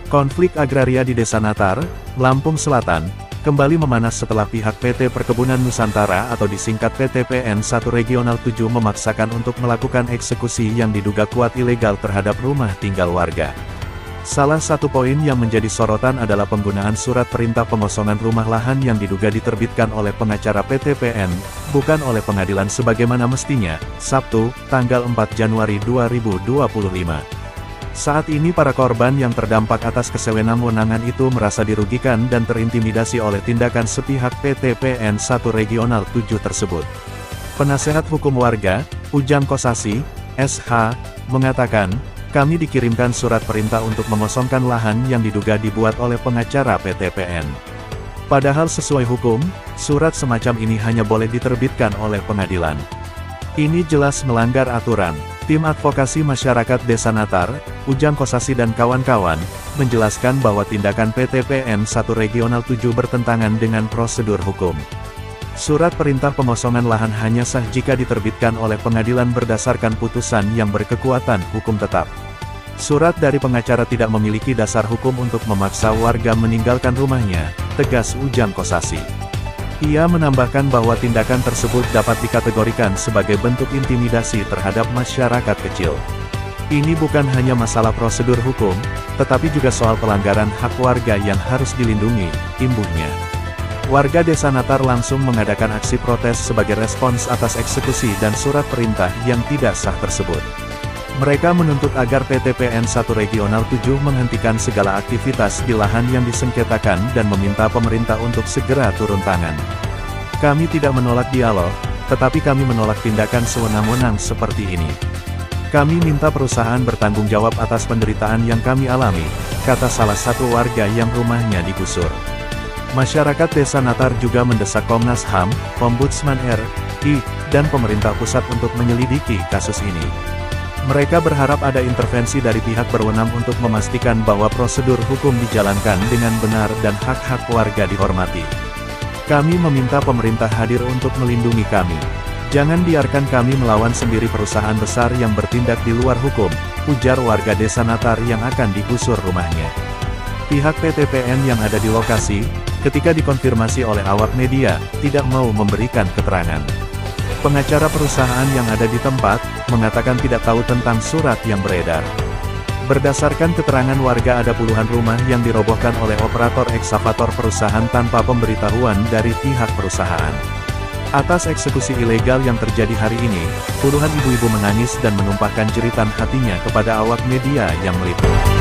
Konflik agraria di Desa Natar, Lampung Selatan, kembali memanas setelah pihak PT Perkebunan Nusantara atau disingkat PT PN 1 Regional 7 memaksakan untuk melakukan eksekusi yang diduga kuat ilegal terhadap rumah tinggal warga. Salah satu poin yang menjadi sorotan adalah penggunaan surat perintah pengosongan rumah lahan yang diduga diterbitkan oleh pengacara PT PN, bukan oleh pengadilan sebagaimana mestinya, Sabtu, tanggal 4 Januari 2025. Saat ini para korban yang terdampak atas kesewenang-wenangan itu merasa dirugikan dan terintimidasi oleh tindakan sepihak PT PN 1 Regional 7 tersebut. Penasehat Hukum Warga, Ujang Kosasi, SH, mengatakan, kami dikirimkan surat perintah untuk mengosongkan lahan yang diduga dibuat oleh pengacara PT PN. Padahal sesuai hukum, surat semacam ini hanya boleh diterbitkan oleh pengadilan. Ini jelas melanggar aturan. Tim Advokasi Masyarakat Desa Natar, Ujang Kosasi dan kawan-kawan, menjelaskan bahwa tindakan PT PN 1 Regional 7 bertentangan dengan prosedur hukum. Surat perintah pengosongan lahan hanya sah jika diterbitkan oleh pengadilan berdasarkan putusan yang berkekuatan hukum tetap. Surat dari pengacara tidak memiliki dasar hukum untuk memaksa warga meninggalkan rumahnya, tegas Ujang Kosasi. Ia menambahkan bahwa tindakan tersebut dapat dikategorikan sebagai bentuk intimidasi terhadap masyarakat kecil. Ini bukan hanya masalah prosedur hukum, tetapi juga soal pelanggaran hak warga yang harus dilindungi, imbuhnya. Warga Desa Natar langsung mengadakan aksi protes sebagai respons atas eksekusi dan surat perintah yang tidak sah tersebut. Mereka menuntut agar PT PN 1 Regional 7 menghentikan segala aktivitas di lahan yang disengketakan dan meminta pemerintah untuk segera turun tangan. Kami tidak menolak dialog, tetapi kami menolak tindakan sewenang-wenang seperti ini. Kami minta perusahaan bertanggung jawab atas penderitaan yang kami alami, kata salah satu warga yang rumahnya digusur. Masyarakat Desa Natar juga mendesak Komnas HAM, Ombudsman RI, dan pemerintah pusat untuk menyelidiki kasus ini. Mereka berharap ada intervensi dari pihak berwenang untuk memastikan bahwa prosedur hukum dijalankan dengan benar dan hak-hak warga dihormati. Kami meminta pemerintah hadir untuk melindungi kami. Jangan biarkan kami melawan sendiri perusahaan besar yang bertindak di luar hukum, ujar warga Desa Natar yang akan digusur rumahnya. Pihak PT PN yang ada di lokasi, ketika dikonfirmasi oleh awak media, tidak mau memberikan keterangan. Pengacara perusahaan yang ada di tempat, mengatakan tidak tahu tentang surat yang beredar. Berdasarkan keterangan warga ada puluhan rumah yang dirobohkan oleh operator ekskavator perusahaan tanpa pemberitahuan dari pihak perusahaan. Atas eksekusi ilegal yang terjadi hari ini, puluhan ibu-ibu menangis dan menumpahkan jeritan hatinya kepada awak media yang meliput.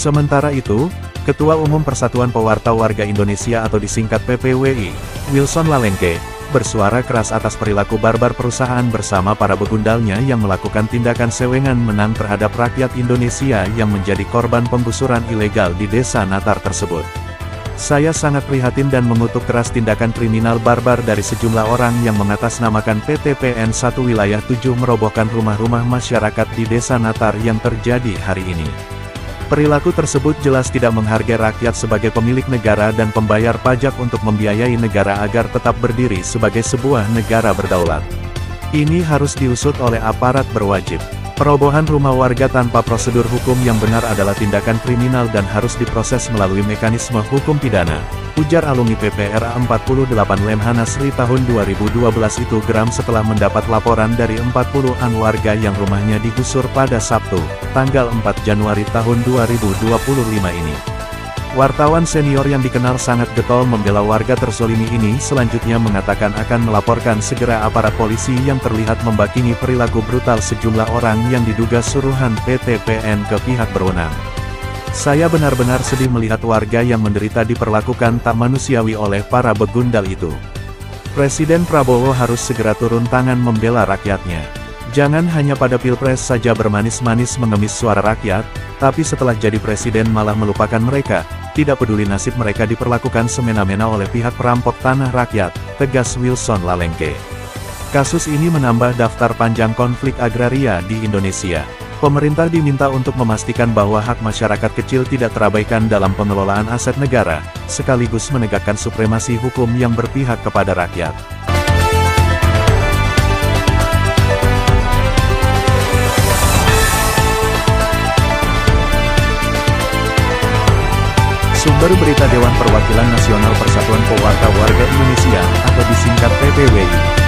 Sementara itu, Ketua Umum Persatuan Pewarta Warga Indonesia atau disingkat PPWI, Wilson Lalengke, bersuara keras atas perilaku barbar perusahaan bersama para begundalnya yang melakukan tindakan sewenang-menang terhadap rakyat Indonesia yang menjadi korban penggusuran ilegal di Desa Natar tersebut. Saya sangat prihatin dan mengutuk keras tindakan kriminal barbar dari sejumlah orang yang mengatasnamakan PT PN 1 Wilayah 7 merobohkan rumah-rumah masyarakat di Desa Natar yang terjadi hari ini. Perilaku tersebut jelas tidak menghargai rakyat sebagai pemilik negara dan pembayar pajak untuk membiayai negara agar tetap berdiri sebagai sebuah negara berdaulat. Ini harus diusut oleh aparat berwajib. Perobohan rumah warga tanpa prosedur hukum yang benar adalah tindakan kriminal dan harus diproses melalui mekanisme hukum pidana, ujar alumni PPRA 48 Lemhanasri tahun 2012 itu geram setelah mendapat laporan dari 40-an warga yang rumahnya digusur pada Sabtu, tanggal 4 Januari tahun 2025 ini. Wartawan senior yang dikenal sangat getol membela warga terzolimi ini selanjutnya mengatakan akan melaporkan segera aparat polisi yang terlihat membakingi perilaku brutal sejumlah orang yang diduga suruhan PT PN ke pihak berwenang. Saya benar-benar sedih melihat warga yang menderita diperlakukan tak manusiawi oleh para begundal itu. Presiden Prabowo harus segera turun tangan membela rakyatnya. Jangan hanya pada Pilpres saja bermanis-manis mengemis suara rakyat, tapi setelah jadi presiden malah melupakan mereka, tidak peduli nasib mereka diperlakukan semena-mena oleh pihak perampok tanah rakyat, tegas Wilson Lalengke. Kasus ini menambah daftar panjang konflik agraria di Indonesia. Pemerintah diminta untuk memastikan bahwa hak masyarakat kecil tidak terabaikan dalam pengelolaan aset negara, sekaligus menegakkan supremasi hukum yang berpihak kepada rakyat. Sumber berita Dewan Perwakilan Nasional Persatuan Pewarta Warga Indonesia, atau disingkat PPWI.